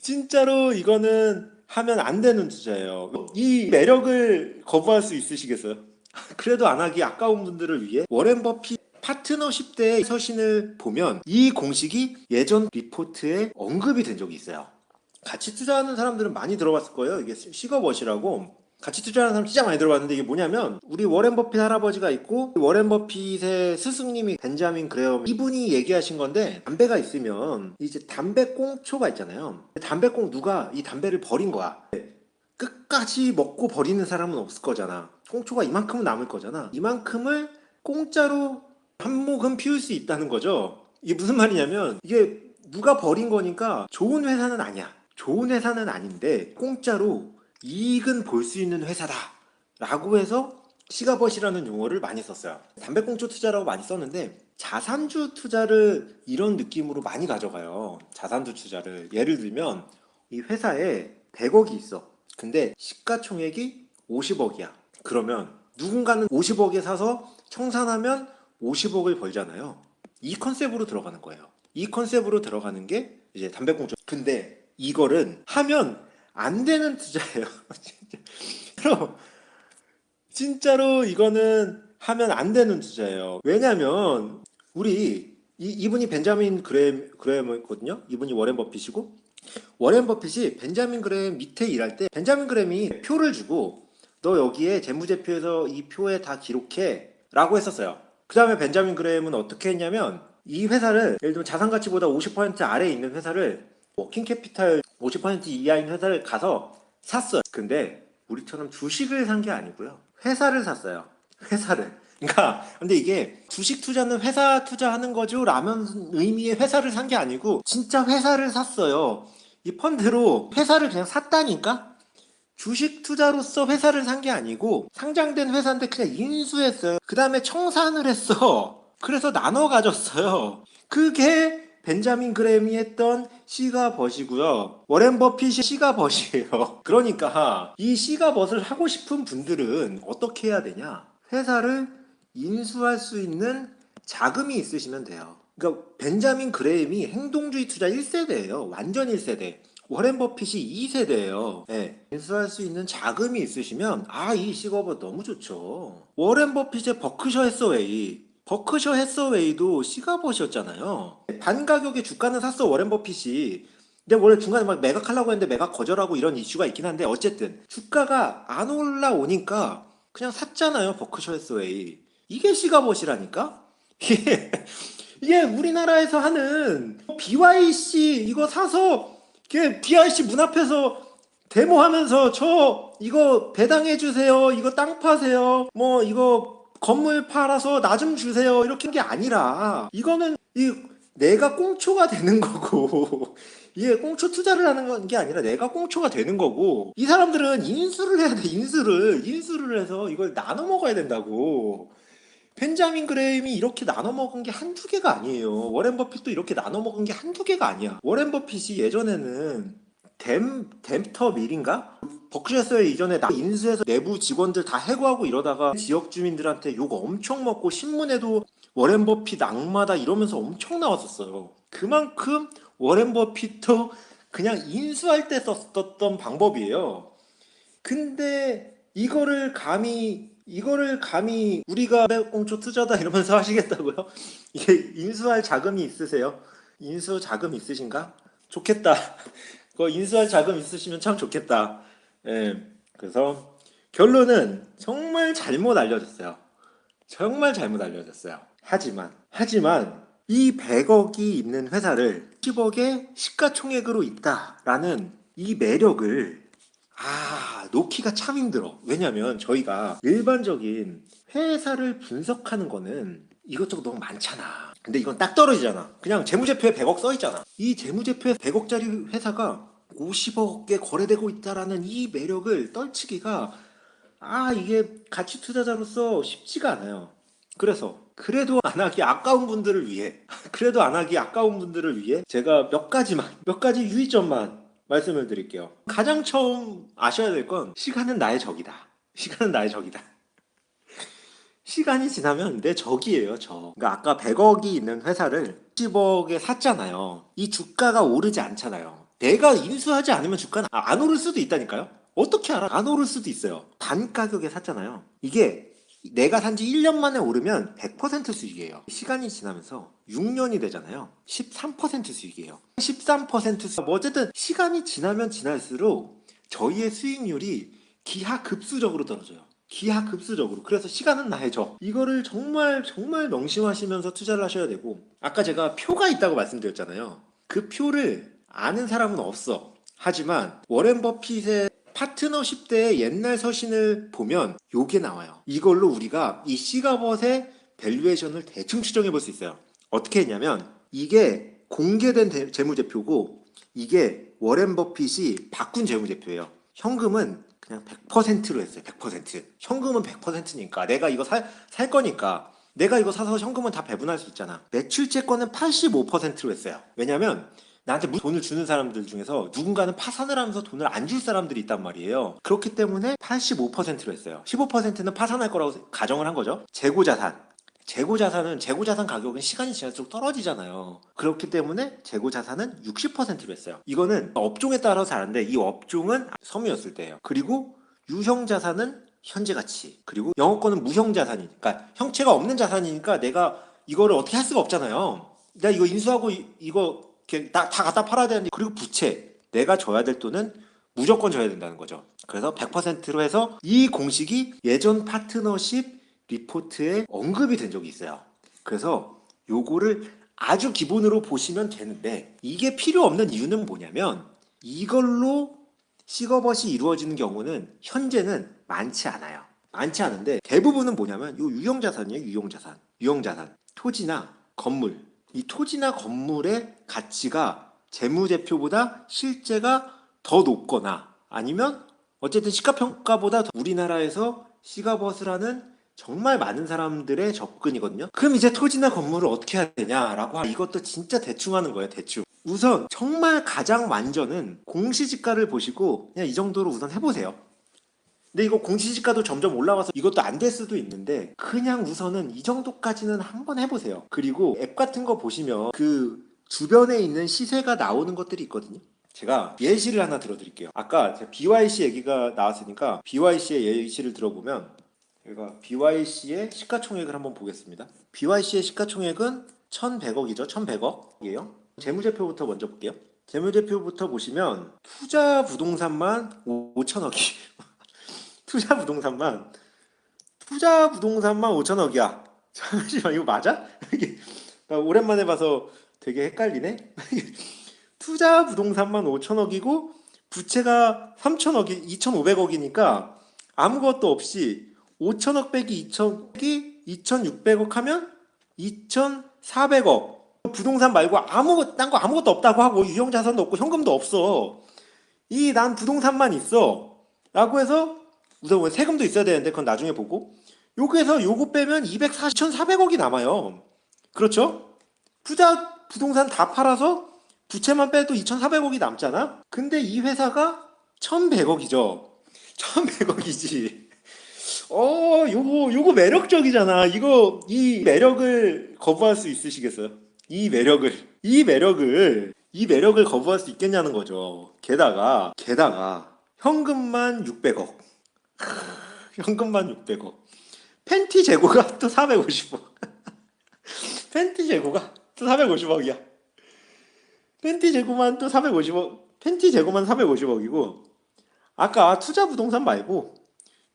진짜로 이거는 하면 안 되는 투자예요. 이 매력을 거부할 수 있으시겠어요? 그래도 안 하기 아까운 분들을 위해 워렌 버핏 파트너십 때 서신을 보면 이 공식이 예전 리포트에 언급이 된 적이 있어요. 같이 투자하는 사람들은 많이 들어봤을 거예요. 이게 시거벗이라고. 같이 투자하는 사람 진짜 많이 들어봤는데 이게 뭐냐면 우리 워렌 버핏 할아버지가 있고 워렌 버핏의 스승님이 벤자민 그레엄 이분이 얘기하신 건데 담배가 있으면 이제 담배 꽁초가 있잖아요. 누가 이 담배를 버린 거야. 끝까지 먹고 버리는 사람은 없을 거잖아. 꽁초가 이만큼은 남을 거잖아. 이만큼을 공짜로 한 모금 피울 수 있다는 거죠. 이게 무슨 말이냐면 이게 누가 버린 거니까 좋은 회사는 아니야. 좋은 회사는 아닌데 공짜로 이익은 볼 수 있는 회사다 라고 해서 시가벗이라는 용어를 많이 썼어요. 담배꽁초 투자라고 많이 썼는데 자산주 투자를 이런 느낌으로 많이 가져가요. 자산주 투자를 예를 들면 이 회사에 100억이 있어. 근데 시가총액이 50억이야. 그러면 누군가는 50억에 사서 청산하면 50억을 벌잖아요. 이 컨셉으로 들어가는 거예요. 이 컨셉으로 들어가는 게 이제 담배꽁초. 근데 이거는 하면 안 되는 투자예요. 진짜로 이거는 하면 안 되는 투자예요. 왜냐면 우리 이분이 벤자민 그레엄이거든요. 이분이 워렌 버핏이고 워렌 버핏이 벤자민 그레엄 밑에 일할 때 벤자민 그레엄이 표를 주고 너 여기에 재무제표에서 이 표에 다 기록해 라고 했었어요. 그 다음에 벤자민 그레엄은 어떻게 했냐면 이 회사를 예를 들면 자산가치보다 50% 아래에 있는 회사를 워킹캐피탈 50% 이하인 회사를 가서 샀어요. 근데 우리처럼 주식을 산 게 아니고요. 회사를 샀어요. 회사를. 그러니까 근데 이게 주식 투자는 회사 투자하는 거죠 라면 의미의 회사를 산 게 아니고 진짜 회사를 샀어요. 이 펀드로 회사를 그냥 샀다니까? 주식 투자로서 회사를 산 게 아니고 상장된 회사인데 그냥 인수했어요. 그 다음에 청산을 했어. 그래서 나눠 가졌어요. 그게 벤자민 그램이 했던 시가벗이고요. 워렌 버핏이 시가벗이에요. 그러니까 이 시가벗을 하고 싶은 분들은 어떻게 해야 되냐? 회사를 인수할 수 있는 자금이 있으시면 돼요. 그러니까 벤자민 그레임이 행동주의 투자 1세대예요. 완전 1세대. 워렌 버핏이 2세대예요. 네. 인수할 수 있는 자금이 있으시면 이 시거벗 너무 좋죠. 워렌 버핏의 버크셔 해서웨이 버크셔 해서웨이도 시가벗이었잖아요. 반 가격에 주가는 샀어 워렌 버핏이. 근데 원래 중간에 막 매각하려고 했는데 매각 거절하고 이런 이슈가 있긴 한데 어쨌든 주가가 안 올라오니까 그냥 샀잖아요 버크셔 해서웨이. 이게 시가벗이라니까? 이게 우리나라에서 하는 BYC 이거 사서 BYC 문 앞에서 데모하면서 저 이거 배당해 주세요. 이거 땅 파세요. 뭐 이거 건물 팔아서 나 좀 주세요. 이렇게 한 게 아니라 이거는 내가 꽁초가 되는 거고 이게 꽁초 투자를 하는 게 아니라 내가 꽁초가 되는 거고 이 사람들은 인수를 해야 돼. 인수를 해서 이걸 나눠 먹어야 된다고. 벤자민 그레임이 이렇게 나눠 먹은 게 한두 개가 아니에요. 워렌 버핏도 이렇게 나눠 먹은 게 한두 개가 아니야. 워렌 버핏이 예전에는 댐터 밀인가? 버크셔스에 이전에 인수해서 내부 직원들 다 해고하고 이러다가 지역 주민들한테 욕 엄청 먹고 신문에도 워렌 버핏 악마다 이러면서 엄청 나왔었어요. 그만큼 워렌 버핏도 그냥 인수할 때 썼던 방법이에요. 근데 이거를 감히 우리가 꽁초 투자다 이러면서 하시겠다고요? 이게 인수할 자금이 있으세요? 인수 자금 있으신가? 좋겠다. 그거 인수할 자금 있으시면 참 좋겠다. 예. 그래서 결론은 정말 잘못 알려졌어요. 정말 잘못 알려졌어요. 하지만 이 100억이 있는 회사를 10억의 시가총액으로 있다라는 이 매력을 놓기가 참 힘들어. 왜냐면 저희가 일반적인 회사를 분석하는 거는 이것저것 너무 많잖아. 근데 이건 딱 떨어지잖아. 그냥 재무제표에 100억 써 있잖아. 이 재무제표에 100억짜리 회사가 50억에 거래되고 있다라는 이 매력을 떨치기가 이게 가치 투자자로서 쉽지가 않아요. 그래서 그래도 안 하기 아까운 분들을 위해 제가 몇 가지 유의점만 말씀을 드릴게요. 가장 처음 아셔야 될 건 시간은 나의 적이다. 시간은 나의 적이다. 시간이 지나면 내 적이에요, 적. 그러니까 아까 100억이 있는 회사를 10억에 샀잖아요. 이 주가가 오르지 않잖아요. 내가 인수하지 않으면 주가는 안 오를 수도 있다니까요. 어떻게 알아? 안 오를 수도 있어요. 반 가격에 샀잖아요. 이게 내가 산지 1년 만에 오르면 100% 수익이에요. 시간이 지나면서 6년이 되잖아요. 13% 수익이에요. 13% 수익. 뭐 어쨌든 시간이 지나면 지날수록 저희의 수익률이 기하급수적으로 떨어져요. 기하급수적으로. 그래서 시간은 나의 적. 이거를 정말 정말 명심하시면서 투자를 하셔야 되고, 아까 제가 표가 있다고 말씀드렸잖아요. 그 표를 아는 사람은 없어. 하지만 워렌 버핏의 파트너십 때의 옛날 서신을 보면 요게 나와요. 이걸로 우리가 이 시가벗의 밸류에이션을 대충 추정해 볼 수 있어요. 어떻게 했냐면 이게 공개된 재무제표고 이게 워렌 버핏이 바꾼 재무제표예요. 현금은 그냥 100%로 했어요. 100%. 현금은 100%니까 내가 이거 살 거니까 내가 이거 사서 현금은 다 배분할 수 있잖아. 매출채권은 85%로 했어요. 왜냐면 나한테 돈을 주는 사람들 중에서 누군가는 파산을 하면서 돈을 안 줄 사람들이 있단 말이에요. 그렇기 때문에 85%로 했어요. 15%는 파산할 거라고 가정을 한 거죠. 재고자산. 재고자산 가격은 시간이 지날수록 떨어지잖아요. 그렇기 때문에 재고자산은 60%로 했어요. 이거는 업종에 따라서 다른데 이 업종은 섬유였을 때예요. 그리고 유형자산은 현재가치. 그리고 영업권은 무형자산이니까 형체가 없는 자산이니까 내가 이거를 어떻게 할 수가 없잖아요. 내가 이거 인수하고 이거 다 갖다 팔아야 되는데. 그리고 부채. 내가 줘야 될 돈은 무조건 줘야 된다는 거죠. 그래서 100%로 해서 이 공식이 예전 파트너십 리포트에 언급이 된 적이 있어요. 그래서 요거를 아주 기본으로 보시면 되는데 이게 필요 없는 이유는 뭐냐면 이걸로 시거벗이 이루어지는 경우는 현재는 많지 않아요. 많지 않은데 대부분은 뭐냐면 요 유형자산이에요. 유형자산. 토지나 건물. 이 토지나 건물의 가치가 재무제표보다 실제가 더 높거나 아니면 어쨌든 시가평가보다 우리나라에서 시가벗을 하는 정말 많은 사람들의 접근이거든요. 그럼 이제 토지나 건물을 어떻게 해야 되냐라고 이것도 진짜 대충 하는 거예요. 대충. 우선 정말 가장 완전은 공시지가를 보시고 그냥 이 정도로 우선 해보세요. 근데 이거 공시지가도 점점 올라와서 이것도 안 될 수도 있는데 그냥 우선은 이 정도까지는 한번 해보세요. 그리고 앱 같은 거 보시면 그 주변에 있는 시세가 나오는 것들이 있거든요. 제가 예시를 하나 들어드릴게요. 아까 BYC 얘기가 나왔으니까 BYC의 예시를 들어보면 제가 BYC의 시가총액을 한번 보겠습니다. BYC의 시가총액은 1,100억이죠. 1,100억이에요. 재무제표부터 먼저 볼게요. 재무제표부터 보시면 투자 부동산만 5천억이 투자 부동산만 5천억이야. 잠시만 이거 맞아? 나 오랜만에 봐서 되게 헷갈리네. 투자 부동산만 5천억이고 부채가 3천억이 2,500억이니까 아무것도 없이 5천억 빼기 2천억이 2,600억 하면 2,400억. 부동산 말고 딴 거 아무것도 없다고 하고 유형자산도 없고 현금도 없어. 난 부동산만 있어. 라고 해서 우선 세금도 있어야 되는데 그건 나중에 보고 요거에서 요거 빼면 2,400억이 남아요. 그렇죠? 부동산 다 팔아서 부채만 빼도 2,400억이 남잖아? 근데 이 회사가 1,100억이죠. 1,100억이지. 요거 매력적이잖아. 이 매력을 거부할 수 있으시겠어요? 이 매력을 거부할 수 있겠냐는 거죠. 게다가 현금만 600억. 현금만 600억. 팬티 재고가 또 450억. 팬티 재고가 또 450억이야. 팬티 재고만 또 450억. 팬티 재고만 450억이고 아까 투자 부동산 말고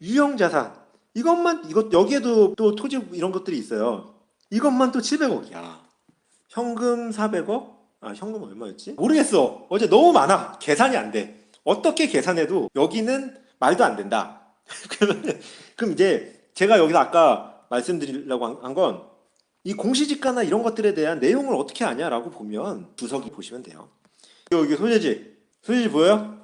유형자산 여기에도 또 토지 이런 것들이 있어요. 이것만 또 700억이야. 현금 400억? 현금 얼마였지? 모르겠어. 어제 너무 많아. 계산이 안 돼. 어떻게 계산해도 여기는 말도 안 된다. 그럼 이제 제가 여기서 아까 말씀드리려고 한 건 이 공시지가나 이런 것들에 대한 내용을 어떻게 아냐라고 보면 주석이 보시면 돼요. 여기 소재지 보여요?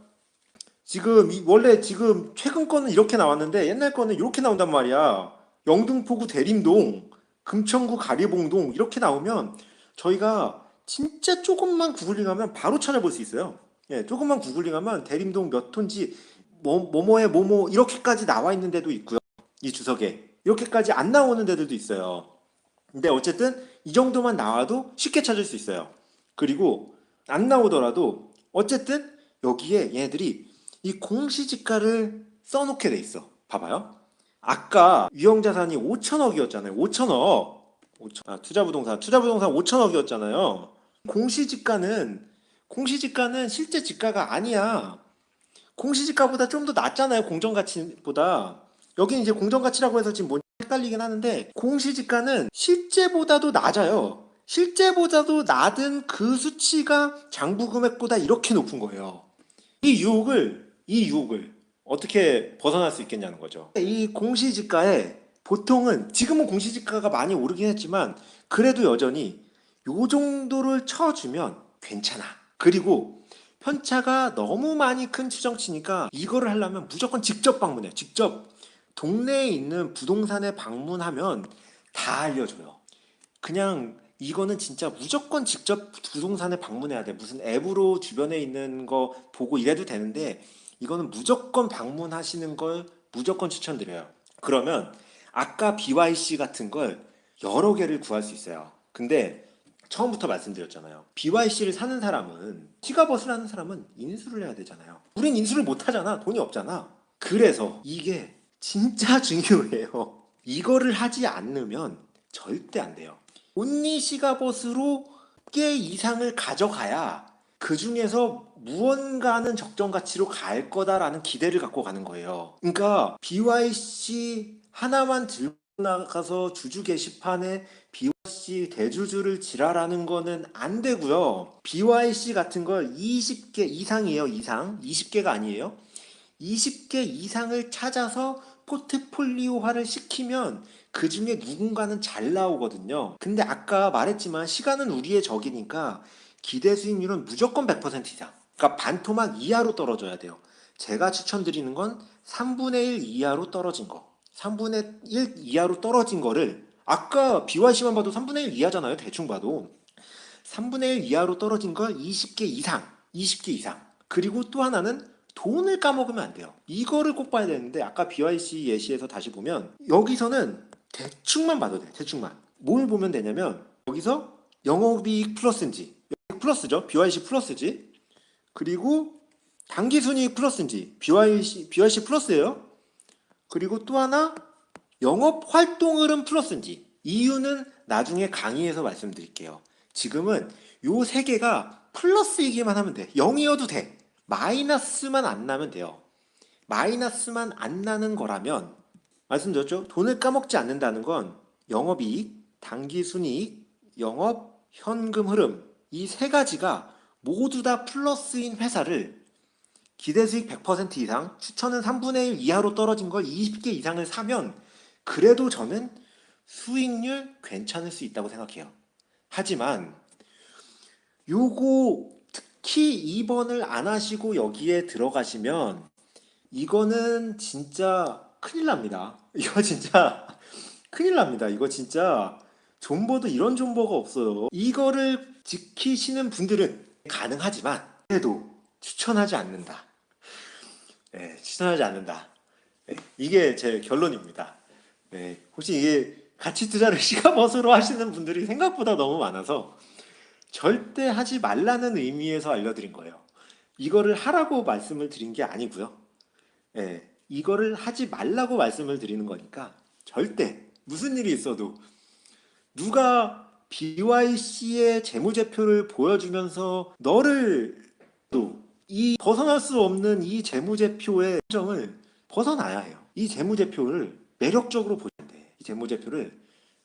원래 최근 거는 이렇게 나왔는데 옛날 거는 이렇게 나온단 말이야. 영등포구 대림동, 금천구 가리봉동 이렇게 나오면 저희가 진짜 조금만 구글링하면 바로 찾아볼 수 있어요. 예, 조금만 구글링하면 대림동 몇 톤지 뭐뭐에 뭐뭐 이렇게까지 나와 있는 데도 있고요. 이 주석에 이렇게까지 안 나오는 데들도 있어요. 근데 어쨌든 이 정도만 나와도 쉽게 찾을 수 있어요. 그리고 안 나오더라도 어쨌든 여기에 얘네들이 이 공시지가를 써놓게 돼 있어. 봐봐요. 아까 유형자산이 5천억이었잖아요. 5천억. 투자부동산 5천억이었잖아요. 공시지가는 실제 지가가 아니야. 공시지가보다 좀 더 낮잖아요. 공정가치보다. 여기는 이제 공정가치라고 해서 지금 뭔지 헷갈리긴 하는데 공시지가는 실제보다도 낮아요. 실제보다도 낮은 그 수치가 장부금액보다 이렇게 높은 거예요. 이 유혹을 어떻게 벗어날 수 있겠냐는 거죠. 이 공시지가에 보통은 지금은 공시지가가 많이 오르긴 했지만 그래도 여전히 요 정도를 쳐주면 괜찮아. 그리고 편차가 너무 많이 큰 추정치니까 이거를 하려면 무조건 직접 방문해. 직접 동네에 있는 부동산에 방문하면 다 알려줘요. 그냥 이거는 진짜 무조건 직접 부동산에 방문해야 돼. 무슨 앱으로 주변에 있는 거 보고 이래도 되는데 이거는 무조건 방문하시는 걸 무조건 추천드려요. 그러면 아까 BYC 같은 걸 여러 개를 구할 수 있어요. 근데 처음부터 말씀드렸잖아요. BYC를 사는 사람은 시가버스를 하는 사람은 인수를 해야 되잖아요. 우린 인수를 못 하잖아. 돈이 없잖아. 그래서 이게 진짜 중요해요. 이거를 하지 않으면 절대 안 돼요. 온리 시가버스로 꽤 이상을 가져가야 그 중에서 무언가는 적정 가치로 갈 거다라는 기대를 갖고 가는 거예요. 그러니까 BYC 하나만 들고 나가서 주주 게시판에 BYC 대주주를 지랄하는 거는 안 되고요. BYC 같은 걸 20개 이상이에요. 20개가 아니에요. 20개 이상을 찾아서 포트폴리오화를 시키면 그 중에 누군가는 잘 나오거든요. 근데 아까 말했지만 시간은 우리의 적이니까 기대 수익률은 무조건 100% 이상. 그러니까 반토막 이하로 떨어져야 돼요. 제가 추천드리는 건 3분의 1 이하로 떨어진 거. 3분의 1 이하로 떨어진 거를 아까 BYC만 봐도 3분의 1 이하잖아요. 대충 봐도. 3분의 1 이하로 떨어진 걸 20개 이상. 20개 이상. 그리고 또 하나는 돈을 까먹으면 안 돼요. 이거를 꼭 봐야 되는데 아까 BYC 예시에서 다시 보면 여기서는 대충만 봐도 돼. 대충만. 뭘 보면 되냐면 여기서 영업이익 플러스인지 플러스죠. BYC 플러스지. 그리고 당기순이익 플러스인지 BYC 플러스예요. 그리고 또 하나 영업 활동 흐름 플러스인지 이유는 나중에 강의에서 말씀드릴게요. 지금은 요 세 개가 플러스이기만 하면 돼. 0이어도 돼. 마이너스만 안 나면 돼요. 마이너스만 안 나는 거라면 말씀드렸죠? 돈을 까먹지 않는다는 건 영업이익, 당기순이익, 영업, 현금 흐름 이 세 가지가 모두 다 플러스인 회사를 기대수익 100% 이상, 추천은 3분의 1 이하로 떨어진 걸 20개 이상을 사면 그래도 저는 수익률 괜찮을 수 있다고 생각해요. 하지만 요거 특히 2번을 안 하시고 여기에 들어가시면 이거는 진짜 큰일 납니다. 이거 진짜 큰일 납니다. 이거 진짜 존버도 이런 존버가 없어요. 이거를 지키시는 분들은 가능하지만 그래도 추천하지 않는다. 네, 추천하지 않는다. 네, 이게 제 결론입니다. 네, 혹시 이게 가치 투자를 시가버스로 하시는 분들이 생각보다 너무 많아서 절대 하지 말라는 의미에서 알려드린 거예요. 이거를 하라고 말씀을 드린 게 아니고요. 예, 이거를 하지 말라고 말씀을 드리는 거니까 절대 무슨 일이 있어도 누가 BYC의 재무제표를 보여주면서 너를 또 이 벗어날 수 없는 이 재무제표의 함정을 벗어나야 해요. 이 재무제표를 매력적으로 보셔야 돼. 이 재무제표를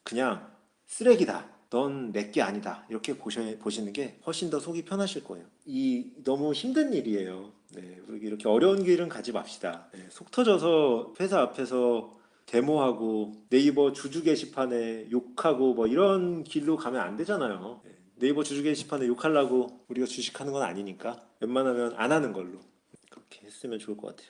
그냥 쓰레기다. 넌 내게 아니다. 이렇게 보시는 게 훨씬 더 속이 편하실 거예요. 이 너무 힘든 일이에요. 네, 우리 이렇게 어려운 길은 가지 맙시다. 네, 속 터져서 회사 앞에서 데모하고 네이버 주주 게시판에 욕하고 뭐 이런 길로 가면 안 되잖아요. 네, 네이버 주주 게시판에 욕하려고 우리가 주식하는 건 아니니까 웬만하면 안 하는 걸로 그렇게 했으면 좋을 것 같아요.